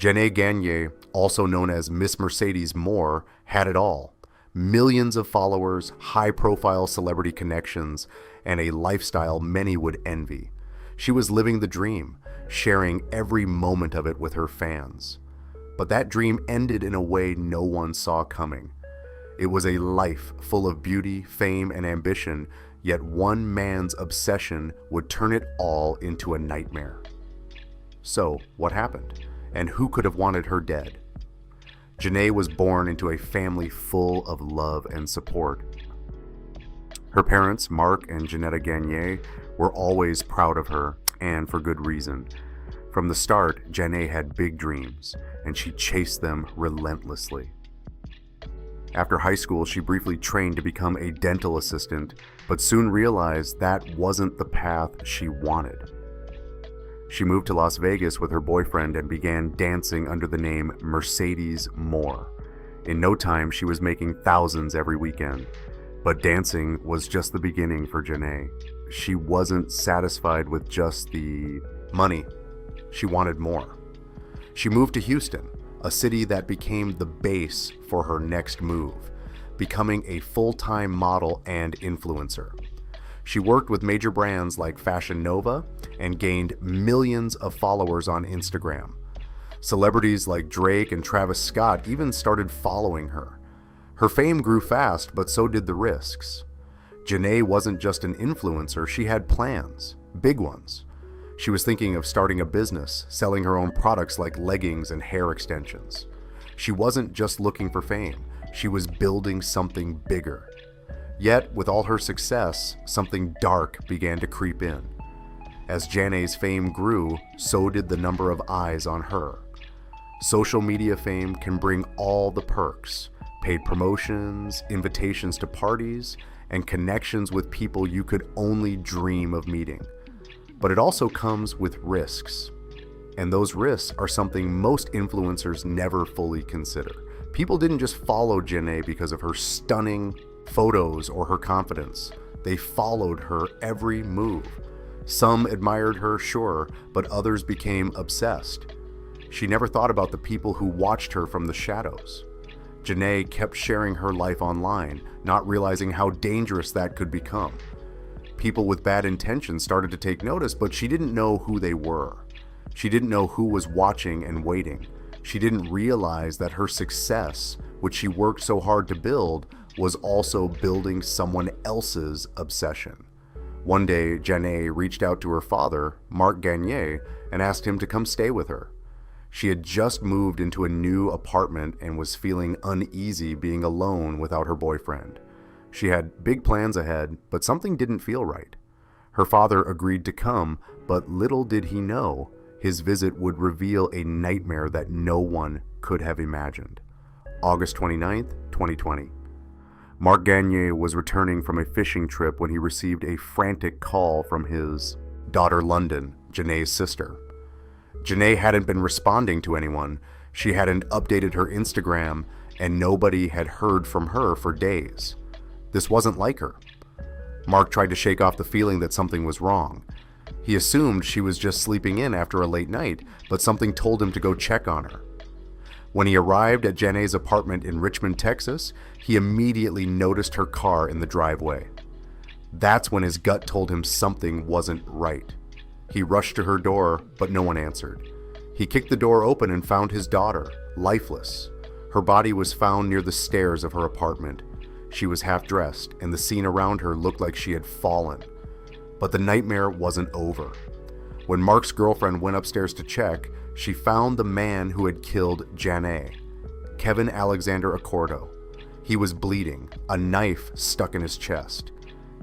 Janae Gagnier, also known as Miss Mercedes Morr, had it all. Millions of followers, high-profile celebrity connections, and a lifestyle many would envy. She was living the dream, sharing every moment of it with her fans. But that dream ended in a way no one saw coming. It was a life full of beauty, fame, and ambition, yet one man's obsession would turn it all into a nightmare. So, what happened? And who could have wanted her dead? Janae was born into a family full of love and support. Her parents, Mark and Janae Gagnier, were always proud of her, and for good reason. From the start, Janae had big dreams, and she chased them relentlessly. After high school, she briefly trained to become a dental assistant, but soon realized that wasn't the path she wanted. She moved to Las Vegas with her boyfriend and began dancing under the name Mercedes Morr. In no time, she was making thousands every weekend. But dancing was just the beginning for Janae. She wasn't satisfied with just the money. She wanted more. She moved to Houston, a city that became the base for her next move, becoming a full-time model and influencer. She worked with major brands like Fashion Nova and gained millions of followers on Instagram. Celebrities like Drake and Travis Scott even started following her. Her fame grew fast, but so did the risks. Janae wasn't just an influencer, she had plans, big ones. She was thinking of starting a business, selling her own products like leggings and hair extensions. She wasn't just looking for fame, she was building something bigger. Yet, with all her success, something dark began to creep in. As Janae's fame grew, so did the number of eyes on her. Social media fame can bring all the perks: paid promotions, invitations to parties, and connections with people you could only dream of meeting. But it also comes with risks. And those risks are something most influencers never fully consider. People didn't just follow Janae because of her stunning photos or her confidence. They followed her every move. Some admired her, sure, but others became obsessed. She never thought about the people who watched her from the shadows. Janae kept sharing her life online, not realizing how dangerous that could become. People with bad intentions started to take notice, but she didn't know who they were. She didn't know who was watching and waiting. She didn't realize that her success, which she worked so hard to build, was also building someone else's obsession. One day, Janae reached out to her father, Mark Gagnier, and asked him to come stay with her. She had just moved into a new apartment and was feeling uneasy being alone without her boyfriend. She had big plans ahead, but something didn't feel right. Her father agreed to come, but little did he know, his visit would reveal a nightmare that no one could have imagined. August 29th, 2020. Mark Gagnier was returning from a fishing trip when he received a frantic call from his daughter London, Janae's sister. Janae hadn't been responding to anyone, she hadn't updated her Instagram, and nobody had heard from her for days. This wasn't like her. Mark tried to shake off the feeling that something was wrong. He assumed she was just sleeping in after a late night, but something told him to go check on her. When he arrived at Janae's apartment in Richmond, Texas, he immediately noticed her car in the driveway. That's when his gut told him something wasn't right. He rushed to her door, but no one answered. He kicked the door open and found his daughter, lifeless. Her body was found near the stairs of her apartment. She was half-dressed, and the scene around her looked like she had fallen. But the nightmare wasn't over. When Mark's girlfriend went upstairs to check, she found the man who had killed Janae, Kevin Alexander Accorto. He was bleeding, a knife stuck in his chest.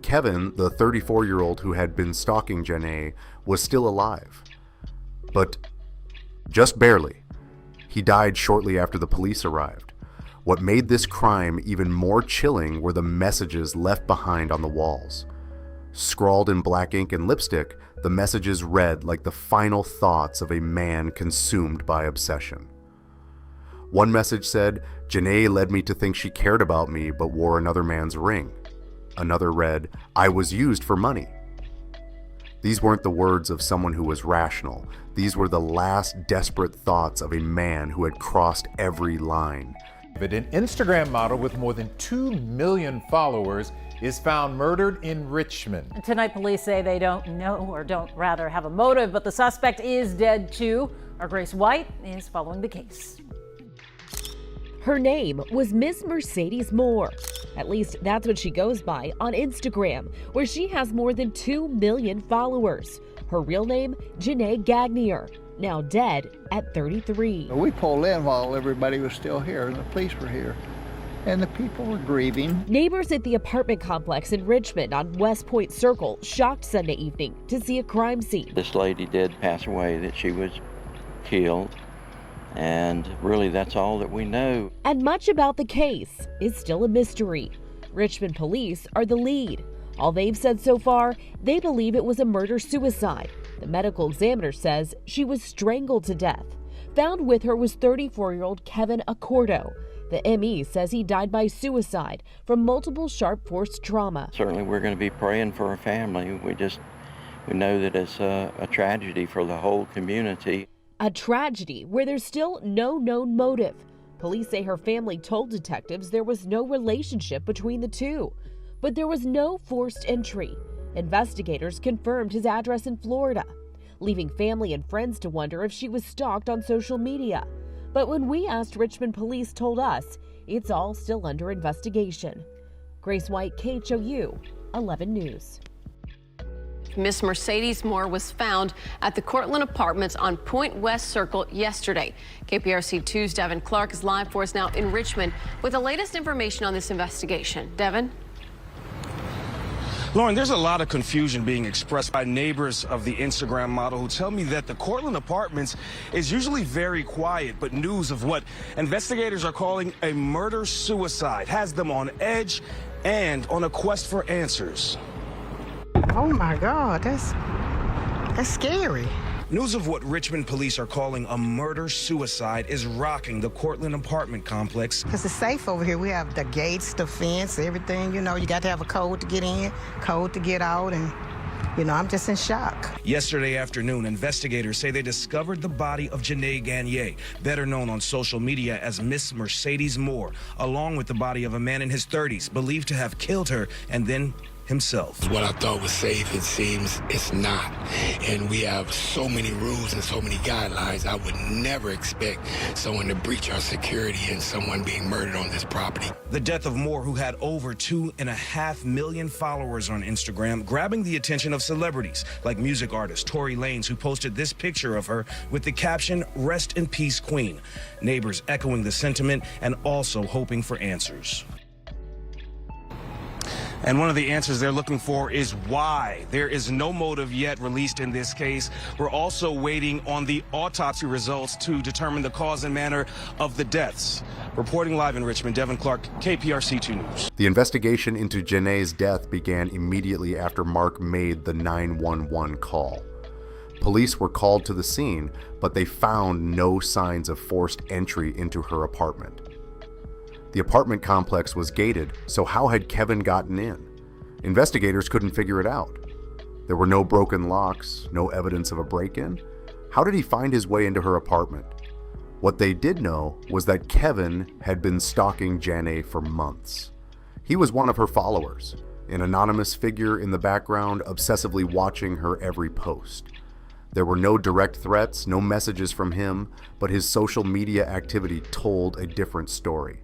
Kevin, the 34-year-old who had been stalking Janae, was still alive. But just barely. He died shortly after the police arrived. What made this crime even more chilling were the messages left behind on the walls. Scrawled in black ink and lipstick, the messages read like the final thoughts of a man consumed by obsession. One message said, "Janae led me to think she cared about me but wore another man's ring." Another read, "I was used for money." These weren't the words of someone who was rational. These were the last desperate thoughts of a man who had crossed every line. An Instagram model with more than 2 million followers is found murdered in Richmond. Tonight, police say they don't know, or don't rather have a motive, but the suspect is dead too. Our Grace White is following the case. Her name was Miss Mercedes Morr. At least that's what she goes by on Instagram, where she has more than 2 million followers. Her real name, Janae Gagnier, now dead at 33. We pulled in while everybody was still here and the police were here. And the people were grieving. Neighbors at the apartment complex in Richmond on West Point Circle shocked Sunday evening to see a crime scene. This lady did pass away, that she was killed, and really that's all that we know. And much about the case is still a mystery. Richmond police are the lead. All they've said so far, they believe it was a murder-suicide. The medical examiner says she was strangled to death. Found with her was 34-year-old Kevin Accorto. The ME says he died by suicide from multiple sharp force trauma. Certainly we're going to be praying for her family. We know that it's a tragedy for the whole community. A tragedy where there's still no known motive. Police say her family told detectives there was no relationship between the two, but there was no forced entry. Investigators confirmed his address in Florida, leaving family and friends to wonder if she was stalked on social media. But when we asked, Richmond police told us it's all still under investigation. Grace White, KHOU 11 News. Miss Mercedes Morr was found at the Cortland Apartments on Point West Circle yesterday. KPRC 2's Devin Clark is live for us now in Richmond with the latest information on this investigation. Devin? Lauren, there's a lot of confusion being expressed by neighbors of the Instagram model who tell me that the Cortland Apartments is usually very quiet, but news of what investigators are calling a murder-suicide has them on edge and on a quest for answers. Oh my God, that's scary. News of what Richmond police are calling a murder-suicide is rocking the Cortland apartment complex. Because it's safe over here. We have the gates, the fence, everything. You know, you got to have a code to get in, code to get out, and, you know, I'm just in shock. Yesterday afternoon, investigators say they discovered the body of Janae Gagnier, better known on social media as Miss Mercedes Morr, along with the body of a man in his 30s, believed to have killed her and then himself. What I thought was safe, it seems it's not. And we have so many rules and so many guidelines. I would never expect someone to breach our security and someone being murdered on this property. The death of Morr, who had over 2.5 million followers on Instagram, grabbing the attention of celebrities like music artist Tory Lanez, who posted this picture of her with the caption, "Rest in peace, Queen." Neighbors echoing the sentiment and also hoping for answers. And one of the answers they're looking for is why. There is no motive yet released in this case. We're also waiting on the autopsy results to determine the cause and manner of the deaths. Reporting live in Richmond, Devin Clark, KPRC 2 News. The investigation into Janae's death began immediately after Mark made the 911 call. Police were called to the scene, but they found no signs of forced entry into her apartment. The apartment complex was gated, so how had Kevin gotten in? Investigators couldn't figure it out. There were no broken locks, no evidence of a break-in. How did he find his way into her apartment? What they did know was that Kevin had been stalking Janae for months. He was one of her followers, an anonymous figure in the background, obsessively watching her every post. There were no direct threats, no messages from him, but his social media activity told a different story.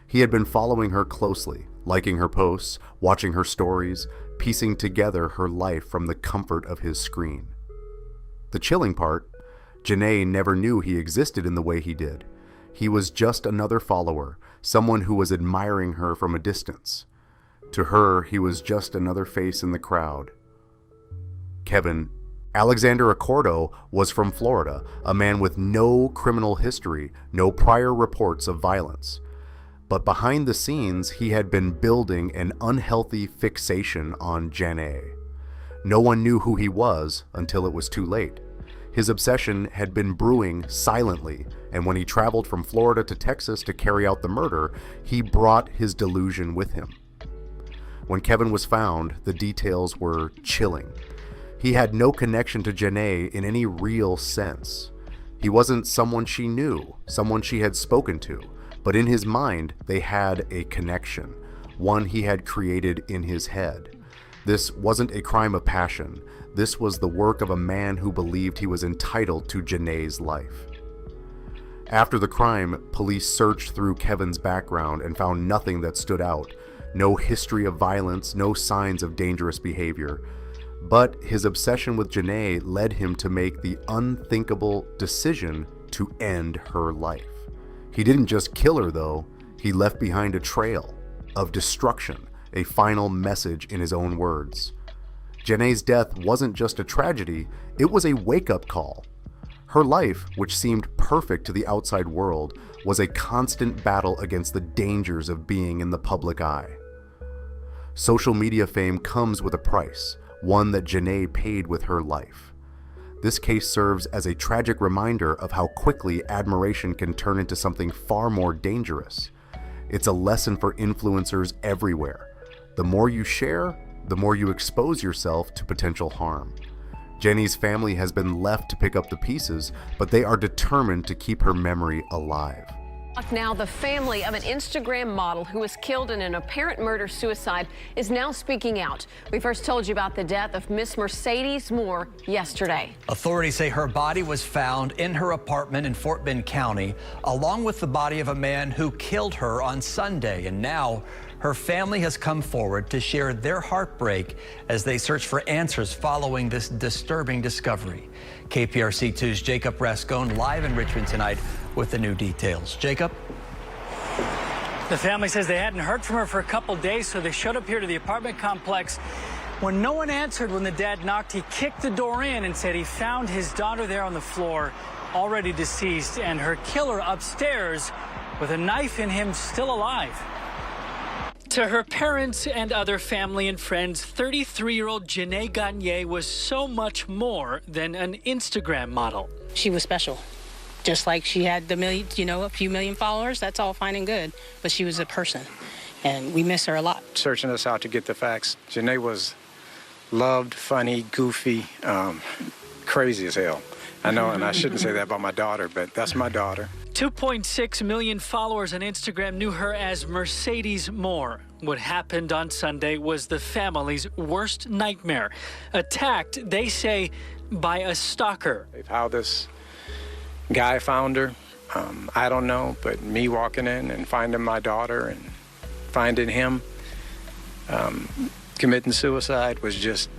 He had been following her closely, liking her posts, watching her stories, piecing together her life from the comfort of his screen. The chilling part, Janae never knew he existed in the way he did. He was just another follower, someone who was admiring her from a distance. To her, he was just another face in the crowd. Alexander Accorto was from Florida, a man with no criminal history, no prior reports of violence. But behind the scenes, he had been building an unhealthy fixation on Janae. No one knew who he was until it was too late. His obsession had been brewing silently, and when he traveled from Florida to Texas to carry out the murder, he brought his delusion with him. When Kevin was found, the details were chilling. He had no connection to Janae in any real sense. He wasn't someone she knew, someone she had spoken to, but in his mind, they had a connection, one he had created in his head. This wasn't a crime of passion. This was the work of a man who believed he was entitled to Janae's life. After the crime, police searched through Kevin's background and found nothing that stood out. No history of violence, no signs of dangerous behavior. But his obsession with Janae led him to make the unthinkable decision to end her life. He didn't just kill her, though. He left behind a trail of destruction, a final message in his own words. Janae's death wasn't just a tragedy, it was a wake-up call. Her life, which seemed perfect to the outside world, was a constant battle against the dangers of being in the public eye. Social media fame comes with a price, one that Janae paid with her life. This case serves as a tragic reminder of how quickly admiration can turn into something far more dangerous. It's a lesson for influencers everywhere. The more you share, the more you expose yourself to potential harm. Jenny's family has been left to pick up the pieces, but they are determined to keep her memory alive. Now, the family of an Instagram model who was killed in an apparent murder-suicide is now speaking out. We first told you about the death of Miss Mercedes Morr yesterday. Authorities say her body was found in her apartment in Fort Bend County, along with the body of a man who killed her on Sunday. And now her family has come forward to share their heartbreak as they search for answers following this disturbing discovery. KPRC 2's Jacob Rascone live in Richmond tonight with the new details. Jacob? The family says they hadn't heard from her for a couple days, so they showed up here to the apartment complex. When no one answered when the dad knocked, he kicked the door in and said he found his daughter there on the floor, already deceased, and her killer upstairs with a knife in him, still alive. To her parents and other family and friends, 33-year-old Janae Gagnier was so much more than an Instagram model. She was special. Just like she had a few million followers, that's all fine and good. But she was a person, and we miss her a lot. Searching us out to get the facts. Janae was loved, funny, goofy, crazy as hell. I know, and I shouldn't say that about my daughter, but that's my daughter. 2.6 million followers on Instagram knew her as Mercedes Morr. What happened on Sunday was the family's worst nightmare. Attacked, they say, by a stalker. How this guy found her, I don't know, but me walking in and finding my daughter and finding him committing suicide was just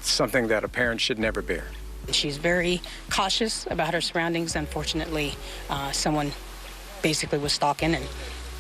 something that a parent should never bear. She's very cautious about her surroundings. Unfortunately, someone basically was stalking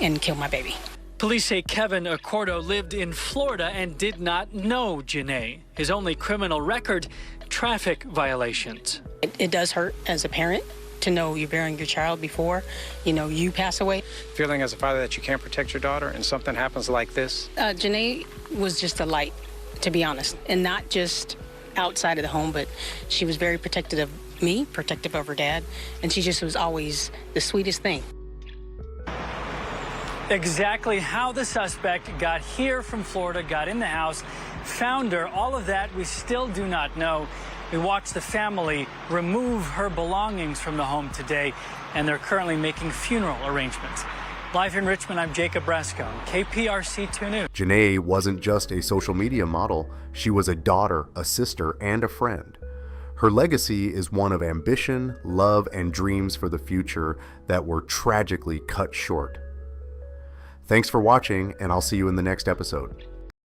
and killed my baby. Police say Kevin Accorto lived in Florida and did not know Janae. His only criminal record, traffic violations. It does hurt as a parent to know you're bearing your child before, you pass away. Feeling as a father that you can't protect your daughter and something happens like this? Janae was just a light, to be honest, and not just outside of the home, but she was very protective of me, protective of her dad, and she just was always the sweetest thing. Exactly how the suspect got here from Florida, got in the house, found her, all of that we still do not know. We watched the family remove her belongings from the home today, and they're currently making funeral arrangements. Live in Richmond, I'm Jacob Rascone, KPRC 2 News. Janae wasn't just a social media model, she was a daughter, a sister, and a friend. Her legacy is one of ambition, love, and dreams for the future that were tragically cut short. Thanks for watching, and I'll see you in the next episode.